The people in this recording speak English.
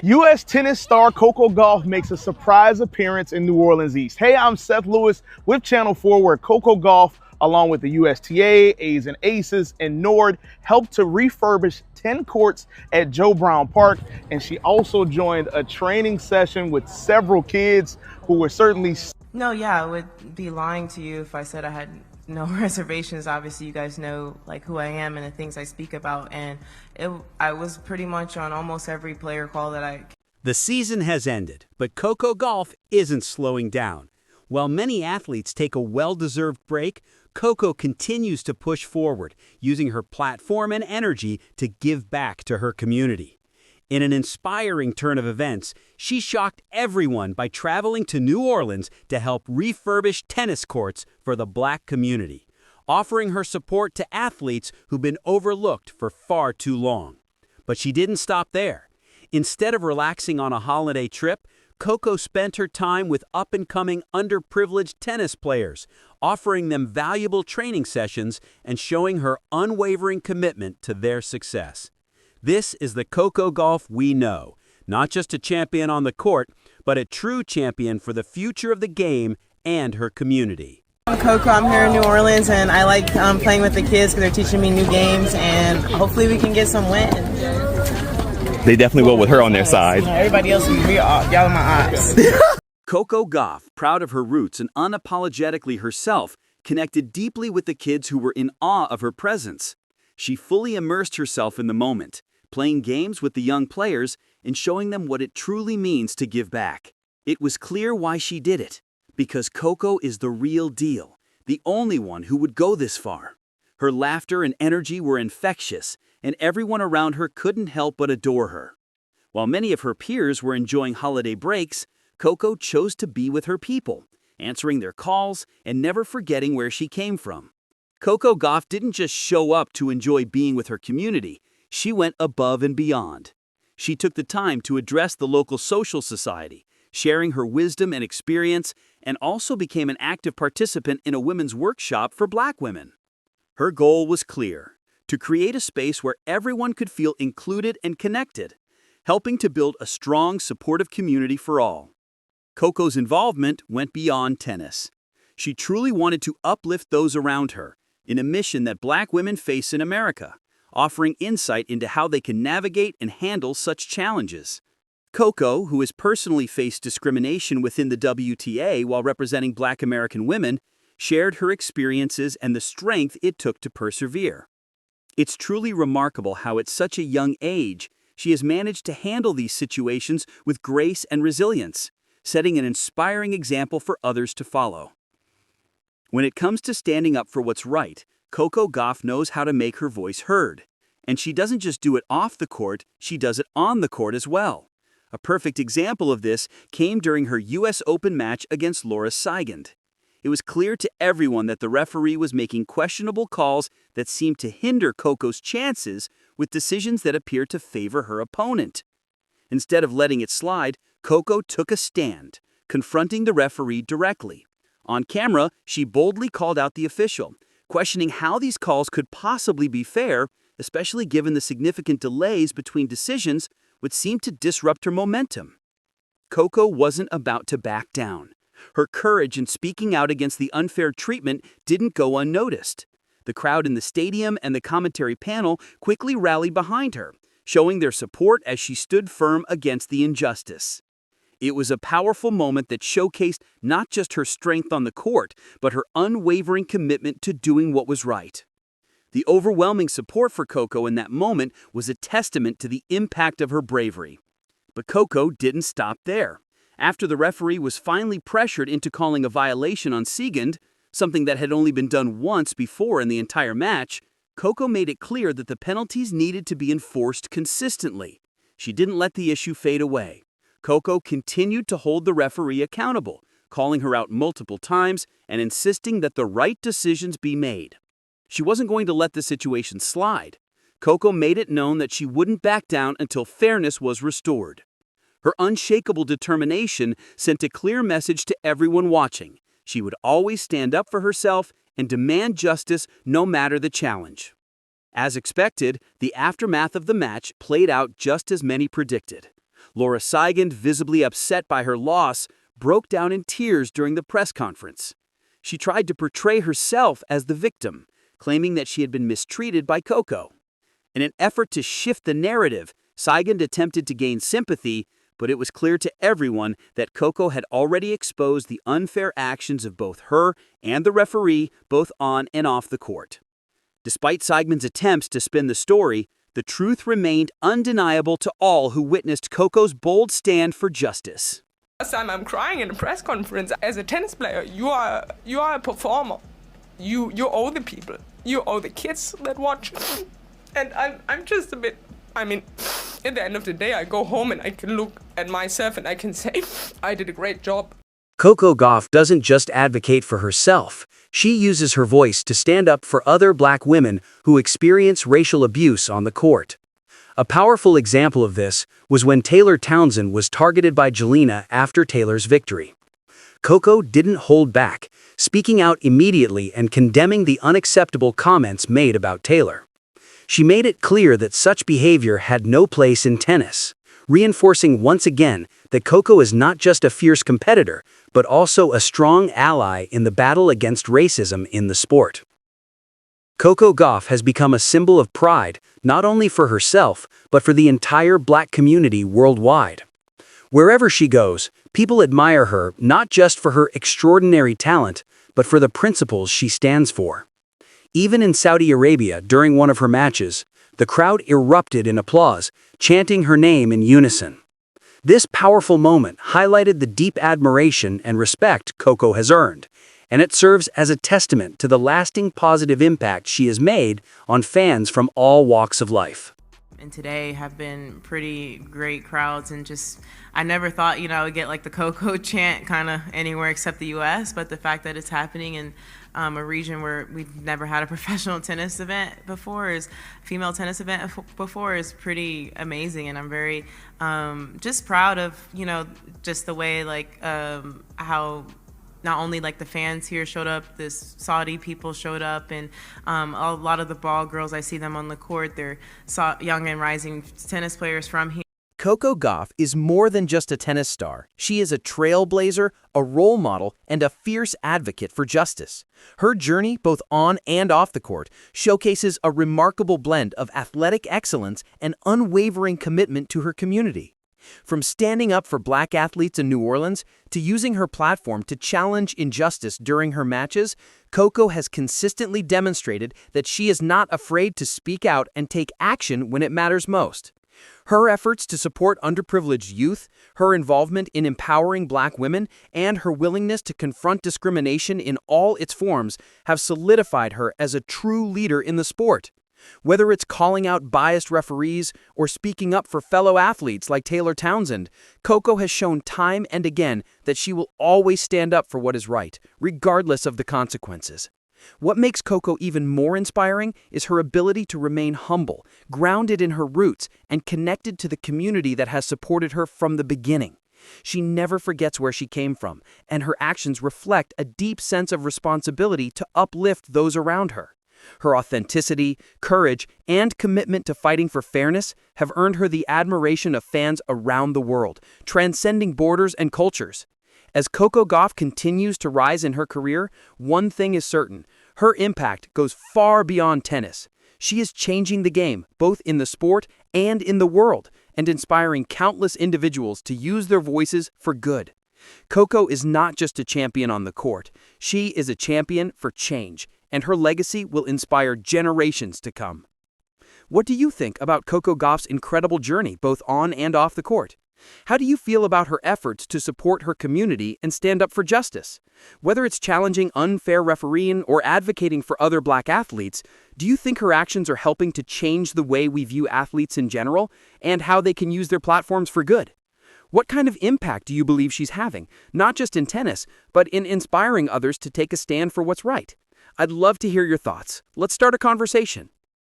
U.S. tennis star Coco Gauff makes a surprise appearance in New Orleans East. Hey, I'm Seth Lewis with Channel 4, where Coco Gauff, along with the USTA, A's and Aces, and Nord, helped to refurbish 10 courts at Joe Brown Park. And she also joined a training session with several kids who were certainly... No, yeah, I would be lying to you if I said I had no reservations. Obviously, you guys know like who I am and the things I speak about, and I was pretty much on almost every player call that I... The season has ended, but Coco Gauff isn't slowing down. While many athletes take a well-deserved break, Coco continues to push forward, using her platform and energy to give back to her community. In an inspiring turn of events, she shocked everyone by traveling to New Orleans to help refurbish tennis courts for the Black community, offering her support to athletes who've been overlooked for far too long. But she didn't stop there. Instead of relaxing on a holiday trip, Coco spent her time with up-and-coming underprivileged tennis players, offering them valuable training sessions and showing her unwavering commitment to their success. This is the Coco Gauff we know, not just a champion on the court, but a true champion for the future of the game and her community. I'm Coco, I'm here in New Orleans, and I like playing with the kids because they're teaching me new games, and hopefully we can get some wins. They definitely will with her on their side. Everybody else, y'all are my eyes. Coco Gauff, proud of her roots and unapologetically herself, connected deeply with the kids who were in awe of her presence. She fully immersed herself in the moment, playing games with the young players and showing them what it truly means to give back. It was clear why she did it, because Coco is the real deal, the only one who would go this far. Her laughter and energy were infectious, and everyone around her couldn't help but adore her. While many of her peers were enjoying holiday breaks, Coco chose to be with her people, answering their calls and never forgetting where she came from. Coco Gauff didn't just show up to enjoy being with her community, she went above and beyond. She took the time to address the local social society, sharing her wisdom and experience, and also became an active participant in a women's workshop for Black women. Her goal was clear: to create a space where everyone could feel included and connected, helping to build a strong, supportive community for all. Coco's involvement went beyond tennis. She truly wanted to uplift those around her, in a mission that Black women face in America, offering insight into how they can navigate and handle such challenges. Coco, who has personally faced discrimination within the WTA while representing Black American women, shared her experiences and the strength it took to persevere. It's truly remarkable how at such a young age, she has managed to handle these situations with grace and resilience, setting an inspiring example for others to follow. When it comes to standing up for what's right, Coco Gauff knows how to make her voice heard. And she doesn't just do it off the court, she does it on the court as well. A perfect example of this came during her U.S. Open match against Laura Seigand. It was clear to everyone that the referee was making questionable calls that seemed to hinder Coco's chances with decisions that appeared to favor her opponent. Instead of letting it slide, Coco took a stand, confronting the referee directly. On camera, she boldly called out the official, questioning how these calls could possibly be fair, especially given the significant delays between decisions which seemed to disrupt her momentum. Coco wasn't about to back down. Her courage in speaking out against the unfair treatment didn't go unnoticed. The crowd in the stadium and the commentary panel quickly rallied behind her, showing their support as she stood firm against the injustice. It was a powerful moment that showcased not just her strength on the court, but her unwavering commitment to doing what was right. The overwhelming support for Coco in that moment was a testament to the impact of her bravery. But Coco didn't stop there. After the referee was finally pressured into calling a violation on Seigand, something that had only been done once before in the entire match, Coco made it clear that the penalties needed to be enforced consistently. She didn't let the issue fade away. Coco continued to hold the referee accountable, calling her out multiple times and insisting that the right decisions be made. She wasn't going to let the situation slide. Coco made it known that she wouldn't back down until fairness was restored. Her unshakable determination sent a clear message to everyone watching. She would always stand up for herself and demand justice no matter the challenge. As expected, the aftermath of the match played out just as many predicted. Laura Seigan, visibly upset by her loss, broke down in tears during the press conference. She tried to portray herself as the victim, claiming that she had been mistreated by Coco. In an effort to shift the narrative, Seigan attempted to gain sympathy, but it was clear to everyone that Coco had already exposed the unfair actions of both her and the referee, both on and off the court. Despite Seigan's attempts to spin the story, the truth remained undeniable to all who witnessed Coco's bold stand for justice. Last time I'm crying in a press conference. As a tennis player, you are a performer. You owe the people. You owe the kids that watch. And I'm just a bit, at the end of the day, I go home and I can look at myself and I can say, I did a great job. Coco Gauff doesn't just advocate for herself. She uses her voice to stand up for other black women who experience racial abuse on the court. A powerful example of this was when Taylor Townsend was targeted by Jelena after Taylor's victory. Coco didn't hold back, speaking out immediately and condemning the unacceptable comments made about Taylor. She made it clear that such behavior had no place in tennis, reinforcing once again that Coco is not just a fierce competitor, but also a strong ally in the battle against racism in the sport. Coco Gauff has become a symbol of pride, not only for herself, but for the entire black community worldwide. Wherever she goes, people admire her not just for her extraordinary talent, but for the principles she stands for. Even in Saudi Arabia, during one of her matches, the crowd erupted in applause, chanting her name in unison. This powerful moment highlighted the deep admiration and respect Coco has earned, and it serves as a testament to the lasting positive impact she has made on fans from all walks of life. And today have been pretty great crowds, and just, I never thought, I would get like the Coco chant kind of anywhere except the US, but the fact that it's happening in a region where we've never had a professional tennis event before, female tennis event before, is pretty amazing. And I'm very just proud of, just the way how not only like the fans here showed up, this Saudi people showed up, and a lot of the ball girls, I see them on the court, they're young and rising tennis players from here. Coco Gauff is more than just a tennis star. She is a trailblazer, a role model, and a fierce advocate for justice. Her journey, both on and off the court, showcases a remarkable blend of athletic excellence and unwavering commitment to her community. From standing up for black athletes in New Orleans to using her platform to challenge injustice during her matches, Coco has consistently demonstrated that she is not afraid to speak out and take action when it matters most. Her efforts to support underprivileged youth, her involvement in empowering black women, and her willingness to confront discrimination in all its forms have solidified her as a true leader in the sport. Whether it's calling out biased referees or speaking up for fellow athletes like Taylor Townsend, Coco has shown time and again that she will always stand up for what is right, regardless of the consequences. What makes Coco even more inspiring is her ability to remain humble, grounded in her roots, and connected to the community that has supported her from the beginning. She never forgets where she came from, and her actions reflect a deep sense of responsibility to uplift those around her. Her authenticity, courage, and commitment to fighting for fairness have earned her the admiration of fans around the world, transcending borders and cultures. As Coco Gauff continues to rise in her career, one thing is certain: her impact goes far beyond tennis. She is changing the game, both in the sport and in the world, and inspiring countless individuals to use their voices for good. Coco is not just a champion on the court. She is a champion for change, and her legacy will inspire generations to come. What do you think about Coco Gauff's incredible journey, both on and off the court? How do you feel about her efforts to support her community and stand up for justice? Whether it's challenging unfair refereeing or advocating for other black athletes, do you think her actions are helping to change the way we view athletes in general and how they can use their platforms for good? What kind of impact do you believe she's having, not just in tennis, but in inspiring others to take a stand for what's right? I'd love to hear your thoughts. Let's start a conversation.